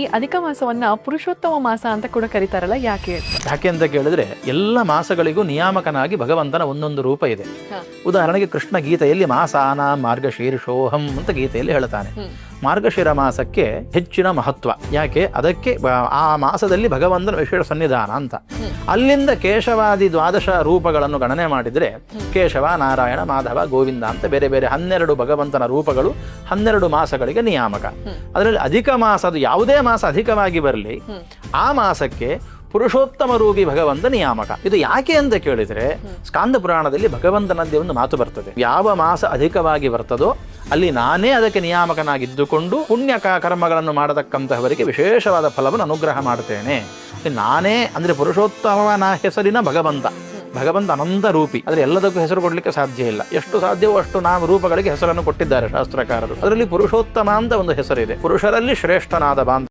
ಈ ಅಧಿಕ ಮಾಸವನ್ನ ಪುರುಷೋತ್ತಮ ಮಾಸ ಅಂತ ಕೂಡ ಕರೀತಾರಲ್ಲ, ಯಾಕೆ? ಯಾಕೆ ಅಂತ ಕೇಳಿದ್ರೆ ಎಲ್ಲ ಮಾಸಗಳಿಗೂ ನಿಯಾಮಕನಾಗಿ ಭಗವಂತನ ಒಂದೊಂದು ರೂಪ ಇದೆ. ಉದಾಹರಣೆಗೆ ಕೃಷ್ಣ ಗೀತೆಯಲ್ಲಿ ಮಾಸಾನ ಮಾರ್ಗಶೀರ್ಷೋಹಂ ಅಂತ ಗೀತೆಯಲ್ಲಿ ಹೇಳ್ತಾನೆ. ಮಾರ್ಗಶಿರ ಮಾಸಕ್ಕೆ ಹೆಚ್ಚಿನ ಮಹತ್ವ. ಯಾಕೆ? ಅದಕ್ಕೆ ಆ ಮಾಸದಲ್ಲಿ ಭಗವಂತನ ವಿಶೇಷ ಸನ್ನಿಧಾನ ಅಂತ. ಅಲ್ಲಿಂದ ಕೇಶವಾದಿ ದ್ವಾದಶ ರೂಪಗಳನ್ನು ಗಣನೆ ಮಾಡಿದರೆ ಕೇಶವ, ನಾರಾಯಣ, ಮಾಧವ, ಗೋವಿಂದ ಅಂತ ಬೇರೆ ಬೇರೆ 12 ಭಗವಂತನ ರೂಪಗಳು 12 ಮಾಸಗಳಿಗೆ ನಿಯಾಮಕ. ಅದರಲ್ಲಿ ಅಧಿಕ ಮಾಸ, ಅದು ಯಾವುದೇ ಮಾಸ ಅಧಿಕವಾಗಿ ಬರಲಿ, ಆ ಮಾಸಕ್ಕೆ ಪುರುಷೋತ್ತಮ ರೂಪಿ ಭಗವಂತ ನಿಯಾಮಕ. ಇದು ಯಾಕೆ ಅಂತ ಕೇಳಿದರೆ ಸ್ಕಾಂದ ಪುರಾಣದಲ್ಲಿ ಭಗವಂತನದ್ದೇ ಒಂದು ಮಾತು ಬರ್ತದೆ. ಯಾವ ಮಾಸ ಅಧಿಕವಾಗಿ ಬರ್ತದೋ ಅಲ್ಲಿ ನಾನೇ ಅದಕ್ಕೆ ನಿಯಾಮಕನಾಗಿದ್ದುಕೊಂಡು ಪುಣ್ಯ ಕರ್ಮಗಳನ್ನು ಮಾಡತಕ್ಕಂತಹವರಿಗೆ ವಿಶೇಷವಾದ ಫಲವನ್ನು ಅನುಗ್ರಹ ಮಾಡ್ತೇನೆ. ನಾನೇ ಅಂದರೆ ಪುರುಷೋತ್ತಮನ ಹೆಸರಿನ ಭಗವಂತ ಅನಂತ ರೂಪಿ. ಆದರೆ ಎಲ್ಲದಕ್ಕೂ ಹೆಸರು ಕೊಡಲಿಕ್ಕೆ ಸಾಧ್ಯ ಇಲ್ಲ. ಎಷ್ಟು ಸಾಧ್ಯವೋ ಅಷ್ಟು ನಾಮ ರೂಪಗಳಿಗೆ ಹೆಸರನ್ನು ಕೊಟ್ಟಿದ್ದಾರೆ ಶಾಸ್ತ್ರಕಾರರು. ಅದರಲ್ಲಿ ಪುರುಷೋತ್ತಮ ಅಂತ ಒಂದು ಹೆಸರಿದೆ. ಪುರುಷರಲ್ಲಿ ಶ್ರೇಷ್ಠನಾದ